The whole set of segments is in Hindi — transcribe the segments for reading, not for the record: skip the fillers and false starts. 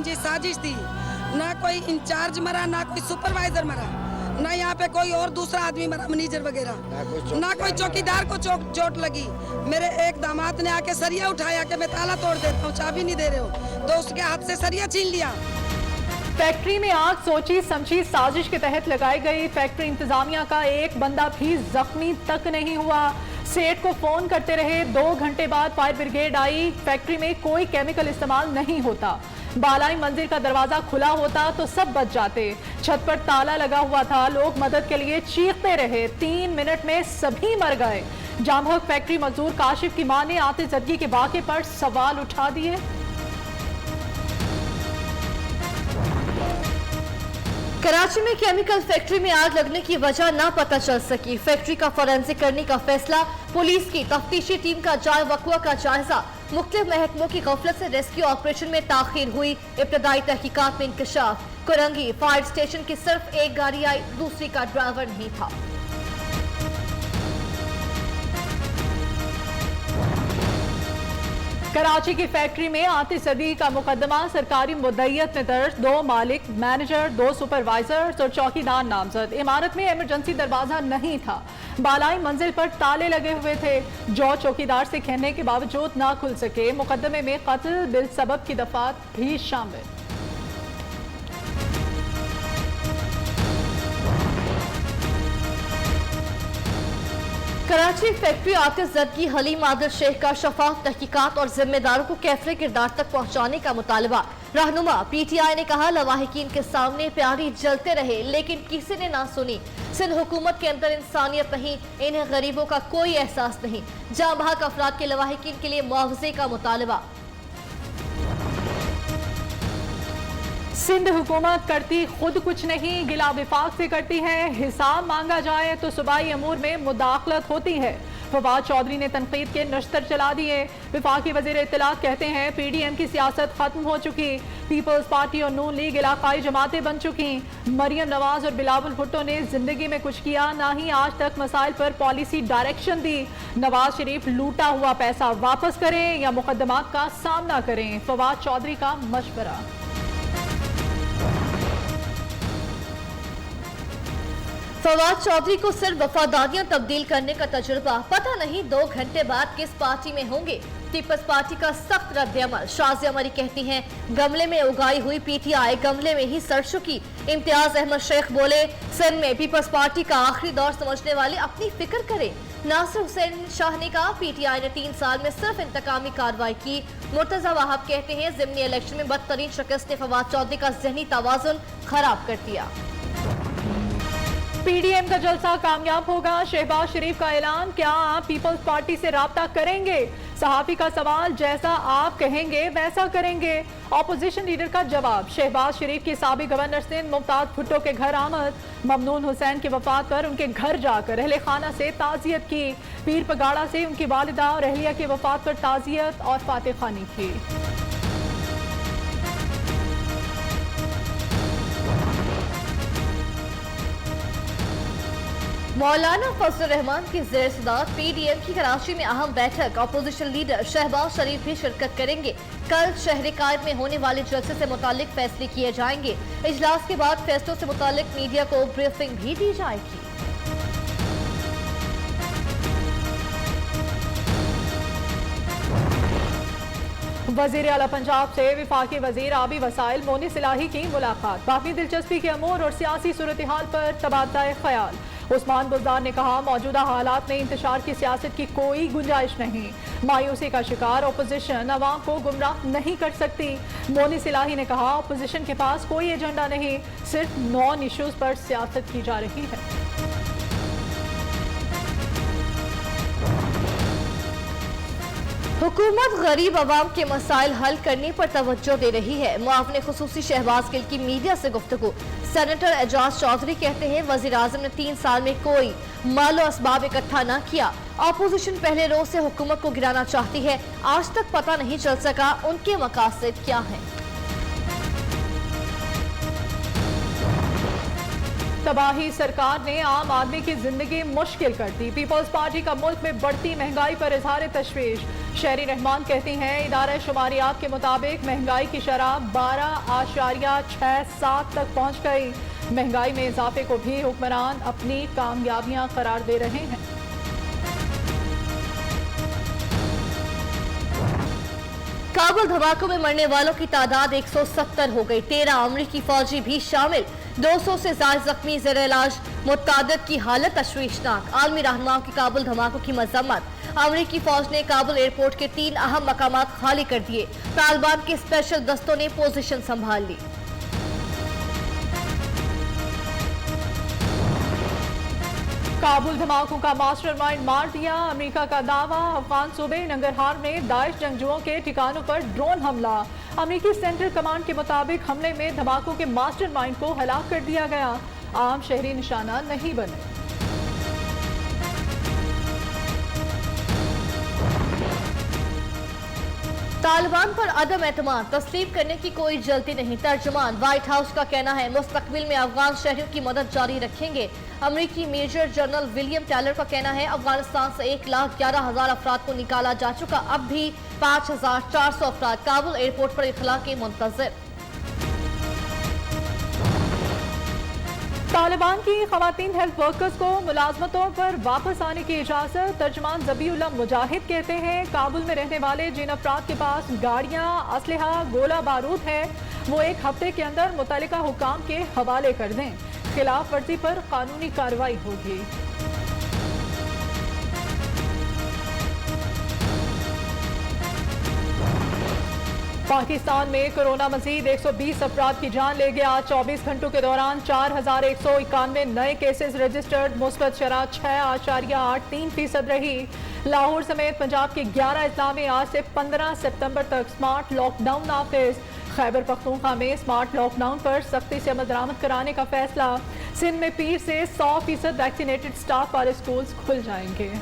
समझी साजिश थी। ना कोई इंचार्ज मरा, ना कोई सुपरवाइजर मरा, ना यहाँ पे कोई और दूसरा आदमी मरा, मैनेजर वगैरह, ना कोई चौकीदार को चोट लगी। मेरे एक दामाद ने आके सरिया उठाया कि मैं ताला तोड़ देता हूँ, चाबी नहीं दे रहे हो, तो उसके हाथ से सरिया छीन लिया। फैक्ट्री में आग सोची समझी साजिश के तहत लगाई गई। फैक्ट्री इंतजामिया का एक बंदा भी जख्मी तक नहीं हुआ। सेठ को फोन करते रहे, 2 घंटे बाद फायर ब्रिगेड आई। फैक्ट्री में कोई केमिकल इस्तेमाल नहीं होता। बालाई मंजिल का दरवाजा खुला होता तो सब बच जाते। छत पर ताला लगा हुआ था, लोग मदद के लिए चीखते रहे। 3 मिनट में सभी मर गए। जामहक फैक्ट्री मजदूर काशिफ की मां ने आतिशबाजी के वाक़े पर सवाल उठा दिए। कराची में केमिकल फैक्ट्री में आग लगने की वजह ना पता चल सकी। फैक्ट्री का फोरेंसिक करने का फैसला, पुलिस की तफ्तीशी टीम का वक़्वा का जायजा, मुख्तलिफ महकमों की गफलत से रेस्क्यू ऑपरेशन में ताखीर हुई। इब्तदाई तहकीकात में इंकशाफ, कुरंगी फायर स्टेशन की सिर्फ एक गाड़ी आई, दूसरी का ड्राइवर नहीं था। कराची की फैक्ट्री में आतिशबाजी का मुकदमा सरकारी मुद्दईयत में दर्ज। 2 मालिक, मैनेजर, 2 सुपरवाइजर्स और चौकीदार नामजद। इमारत में इमरजेंसी दरवाजा नहीं था। बालाई मंजिल पर ताले लगे हुए थे जो चौकीदार से कहने के बावजूद ना खुल सके। मुकदमे में कत्ल बिल सबब की दफात भी शामिल। कराची फैक्ट्री आतिशबाजी हलीम आदिल शेख का शफाफ तहकीकात और जिम्मेदारों को कैफरे किरदार तक पहुंचाने का मुतालबा। रहनुमा PTI ने कहा, लवाहिकीन के सामने प्यारी जलते रहे लेकिन किसी ने ना सुनी। सिंध हुकूमत के अंदर इंसानियत नहीं, इन्हें गरीबों का कोई एहसास नहीं। जाँ बहक अफराद के लवाहिकीन के लिए मुआवजे का मुतालबा। सिंध हुकूमत करती खुद कुछ नहीं, गिला विफाक से करती है। हिसाब मांगा जाए तो सूबाई अमूर में मुदाखलत होती है। फवाद चौधरी ने तनकीद के नश्तर चला दिए। विफाकी वजीर इत्तलात कहते हैं PDM की सियासत खत्म हो चुकी। पीपल्स पार्टी और नून लीग इलाकाई जमातें बन चुकी। मरियम नवाज और बिलावल भुट्टो ने जिंदगी में कुछ किया, ना ही आज तक मसाइल पर पॉलिसी डायरेक्शन दी। नवाज शरीफ लूटा हुआ पैसा वापस करें या मुकदमात का सामना करें, फवाद चौधरी का मशवरा। फवाद चौधरी को सिर्फ वफादारियां तब्दील करने का तजुर्बा, पता नहीं 2 घंटे बाद किस पार्टी में होंगे। पीपल्स पार्टी का सख्त रद्द-ए-अमल। शाज़िया मरी कहती हैं, गमले में उगाई हुई PTI गमले में ही सड़ चुकी। इम्तियाज अहमद शेख बोले, सिंध में पीपल्स पार्टी का आखिरी दौर समझने वाले अपनी फिक्र करें। नासिर हुसैन शाह ने कहा, PTI ने 3 साल में सिर्फ इंतकामी कार्रवाई की। मुर्तजा वहाब कहते हैं, ज़िमनी इलेक्शन में बदतरीन शिकस्त ने फवाद चौधरी का ज़हनी तवाज़ुन खराब कर दिया। PDM का जलसा कामयाब होगा, शहबाज शरीफ का ऐलान। क्या आप पीपल्स पार्टी से राब्ता करेंगे? सहाफी का सवाल, जैसा आप कहेंगे वैसा करेंगे। ऑपोजिशन लीडर का जवाब, शहबाज शरीफ के साबिक गवर्नर सिंध मुमताज भुट्टो के घर आमद। ममनून हुसैन की वफात पर उनके घर जाकर अहले खाना से ताज़ियत की। पीर पगाड़ा से उनकी वालिदा और अहलिया की वफात पर ताज़ियत और फातिह खानी की। मौलाना फजल रहमान की ज़ेर सदारत PDM की कराची में अहम बैठक। अपोजिशन लीडर शहबाज शरीफ भी शिरकत करेंगे। कल शहर कायद में होने वाले जलसे से मुतालिक फैसले किए जाएंगे। इजलास के बाद फैसलों से मुतालिक मीडिया को ब्रीफिंग भी दी जाएगी। वजीर आला पंजाब से विफाकी वजीर आबी वसाइल मोनी सिलाही की मुलाकात। बाकी दिलचस्पी के अमूर और सियासी सूरत हाल पर तबादला ख्याल। उस्मान बुज़दार ने कहा, मौजूदा हालात में इंतशार की सियासत की कोई गुंजाइश नहीं। मायूसी का शिकार अपोजिशन अवाम को गुमराह नहीं कर सकती। मोनी सिलाही ने कहा, अपोजिशन के पास कोई एजेंडा नहीं, सिर्फ नॉन इश्यूज पर सियासत की जा रही है। हुकूमत गरीब आवाम के मसाइल हल करने पर तवज्जो दे रही है। मुआविन खुसूसी शहबाज गिल की मीडिया से गुफ्तगू। सेनेटर एजाज चौधरी कहते हैं, वज़ीर आज़म ने 3 साल में कोई मालो असबाब इकट्ठा न किया। अपोजिशन पहले रोज से हुकूमत को गिराना चाहती है, आज तक पता नहीं चल सका उनके मकासद क्या हैं। तबाही सरकार ने आम आदमी की जिंदगी मुश्किल कर दी। पीपल्स पार्टी का मुल्क में बढ़ती महंगाई पर इजहार तशवीश। शहरी रहमान कहती हैं इदारा शुमारियात के मुताबिक महंगाई की शरह 12.67 तक पहुंच गई। महंगाई में इजाफे को भी हुक्मरान अपनी कामयाबियां करार दे रहे हैं। काबुल धमाकों में मरने वालों की तादाद 170 हो गई। 13 अमरीकी फौजी भी शामिल। 200 से ज्यादा जख्मी ज़ेर इलाज। मुत्तादिद की हालत तशवीशनाक। आलमी रहनुमाओं की काबुल धमाकों की मजम्मत। अमरीकी फौज ने काबुल एयरपोर्ट के 3 अहम मकामात खाली कर दिए। तालिबान के स्पेशल दस्तों ने पोजीशन संभाल ली। काबुल धमाकों का मास्टरमाइंड मार दिया, अमेरिका का दावा। अफगान सूबे नंगरहार में दाइश जंगजुओं के ठिकानों पर ड्रोन हमला। अमेरिकी सेंट्रल कमांड के मुताबिक हमले में धमाकों के मास्टरमाइंड को हलाक कर दिया गया। आम शहरी निशाना नहीं बने। तालिबान पर अदम एतमाद, तस्लीम करने की कोई जल्दी नहीं। तर्जुमान व्हाइट हाउस का कहना है मुस्तकबिल में अफगान शहरियों की मदद जारी रखेंगे। अमरीकी मेजर जनरल विलियम टेलर का कहना है अफगानिस्तान से 1,11,000 अफराद को निकाला जा चुका। अब भी 5,400 अफराद काबुल एयरपोर्ट पर इत्तला के मुंतज़िर। तालिबान की खवातीन हेल्थ वर्कर्स को मुलाजमतों पर वापस आने की इजाजत। तर्जमान ज़बीउल्लाह मुजाहिद कहते हैं काबुल में रहने वाले जिन अफराद के पास गाड़ियां, असलहा, गोला बारूद है वो एक हफ्ते के अंदर मुतल्लिका हुकाम के हवाले कर दें। खिलाफ वर्जी पर कानूनी कार्रवाई होगी। पाकिस्तान में कोरोना मजीद 120 अफराद की जान ले गया। 24 घंटों के दौरान 4,191 नए केसेस रजिस्टर्ड। मुस्बत शरह 6.83% रही। लाहौर समेत पंजाब के 11 अजला में आज से 15 सितंबर तक स्मार्ट लॉकडाउन नाफिज। खैबर पख्तूनख्वा में स्मार्ट लॉकडाउन पर सख्ती से अमल दरामद कराने का फैसला। सिंध में पीर से 100% वैक्सीनेटेड स्टाफ वाले स्कूल्स खुल जाएंगे।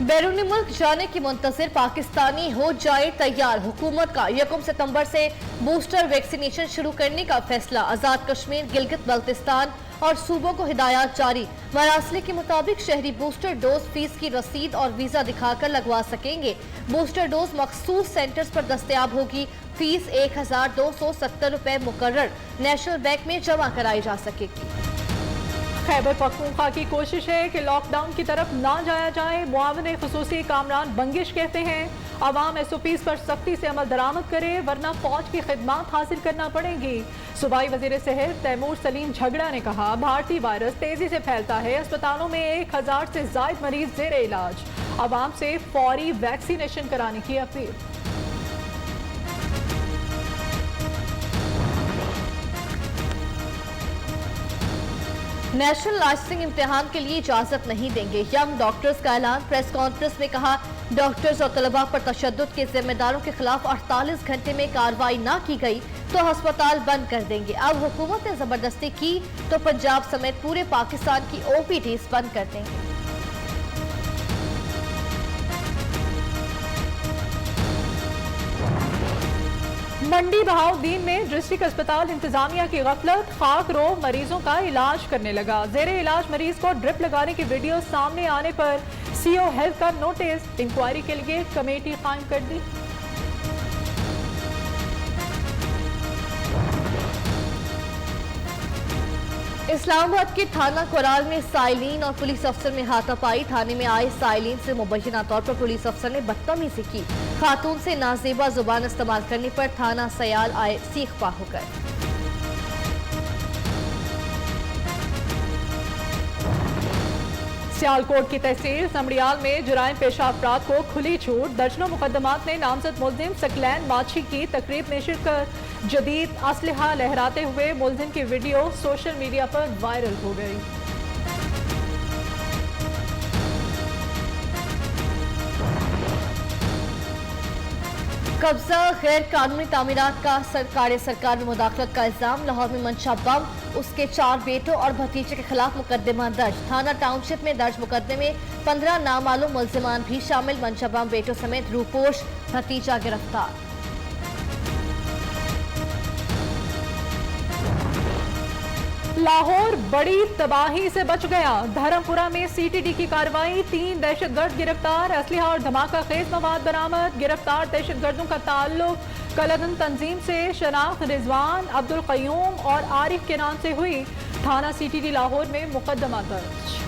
बैरून मुल्क जाने की मुंतज़िर पाकिस्तानी हो जाए तैयार। हुकूमत का 1 सितंबर से बूस्टर वैक्सीनेशन शुरू करने का फैसला। आज़ाद कश्मीर, गिलगित बल्तिस्तान और सूबों को हिदायत जारी। मरासले के मुताबिक शहरी बूस्टर डोज फीस की रसीद और वीजा दिखाकर लगवा सकेंगे। बूस्टर डोज मखसूस सेंटर्स पर दस्तयाब होगी। फीस 1,270 रुपए मुकर्रर नेशनल बैंक में जमा कराई जा सकेगी। खैबर पख्तूनख्वा की कोशिश है कि लॉकडाउन की तरफ ना जाया जाए। मुआविन खुसूसी कामरान बंगिश कहते हैं अवाम SOPs पर सख्ती से अमल दरामद करे वरना फौज की खिदमत हासिल करना पड़ेगी। सूबाई वजीर सेहत तैमूर सलीम झगड़ा ने कहा भारतीय वायरस तेजी से फैलता है। अस्पतालों में 1,000 से ज्यादा मरीज जेर इलाज। अवाम से फौरी वैक्सीनेशन कराने की अपील। नेशनल लाइसेंसिंग इम्तिहान के लिए इजाजत नहीं देंगे। यंग डॉक्टर्स का ऐलान। प्रेस कॉन्फ्रेंस में कहा डॉक्टर्स और तलबा पर तशद्दुद के जिम्मेदारों के खिलाफ 48 घंटे में कार्रवाई ना की गई तो अस्पताल बंद कर देंगे। अब हुकूमत ने जबरदस्ती की तो पंजाब समेत पूरे पाकिस्तान की OPDs बंद कर देंगे। मंडी बहाउद्दीन में डिस्ट्रिक्ट अस्पताल इंतजामिया की गफलत। खाक रो मरीजों का इलाज करने लगा। जेरे इलाज मरीज को ड्रिप लगाने की वीडियो सामने आने पर CO हेल्थ का नोटिस। इंक्वायरी के लिए कमेटी कायम कर दी। इस्लामाबाद के थाना कोराल में साइलिन और पुलिस अफसर में हाथापाई। थाने में आए साइलिन से मुबैना तौर पर पुलिस अफसर ने बदतमीजी की। खातून से नाजेबा जुबान इस्तेमाल करने पर थाना सयाल आए सीख पा हो गए। सियालकोट की तहसील समड़ियाल में जुराइम पेशा अफराद को खुली छूट। दर्जनों मुकदमात में नामजद मुल्जिम सकलैन माछी की तकरीब में शिरकत। जदीद असलहा लहराते हुए मुल्जिम की वीडियो सोशल मीडिया पर वायरल हो गई। कब्जा गैर कानूनी तामीरात का सरकार में मुदाखलत का इल्जाम। लाहौर में मंशा बम, उसके 4 बेटों और भतीजे के खिलाफ मुकदमा दर्ज। थाना टाउनशिप में दर्ज मुकदमे में 15 नामालूम मुल्जिमान भी शामिल। मंशा बम बेटों समेत रूपोश भतीजा गिरफ्तार। लाहौर बड़ी तबाही से बच गया। धर्मपुरा में सीटीडी की कार्रवाई, 3 दहशतगर्द गिरफ्तार, असलहा और धमाका खेज मवाद बरामद। गिरफ्तार दहशतगर्दों का ताल्लुक कलदन तंजीम से। शनाख्त रिजवान, अब्दुल कयूम और आरिफ के नाम से हुई। थाना सीटीडी लाहौर में मुकदमा दर्ज।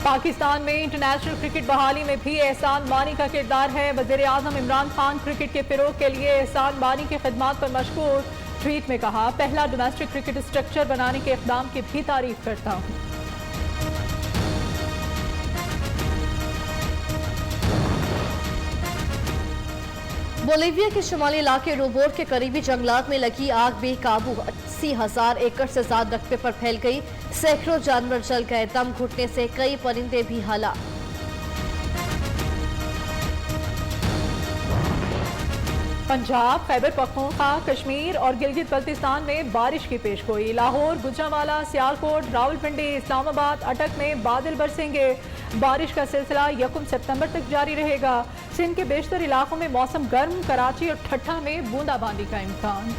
पाकिस्तान में इंटरनेशनल क्रिकेट बहाली में भी एहसान मानी का किरदार है। वज़ीर-ए-आज़म इमरान खान क्रिकेट के फ़रोग़ के लिए एहसान मानी की खिदमात पर मशकूर। ट्वीट में कहा, पहला डोमेस्टिक क्रिकेट स्ट्रक्चर बनाने के इक़दाम की भी तारीफ करता हूँ। बोलीविया के शुमाली इलाके रोबोट के करीबी जंगलात में लगी आग बेकाबू, 80,000 एकड़ से ज्यादा रकबे पर फैल गई। सैकड़ों जानवर जल गए, दम घुटने से कई परिंदे भी हलाक। पंजाब, खैबर पख्तूनख्वा, कश्मीर और गिलगित बल्तिस्तान में बारिश की पेशगोई। लाहौर, गुजरांवाला, सियालकोट, रावलपिंडी, इस्लामाबाद, अटक में बादल बरसेंगे। बारिश का सिलसिला 1 सितंबर तक जारी रहेगा। सिंध के बेशतर इलाकों में मौसम गर्म, कराची और ठट्ठा में बूंदाबांदी का इम्कान।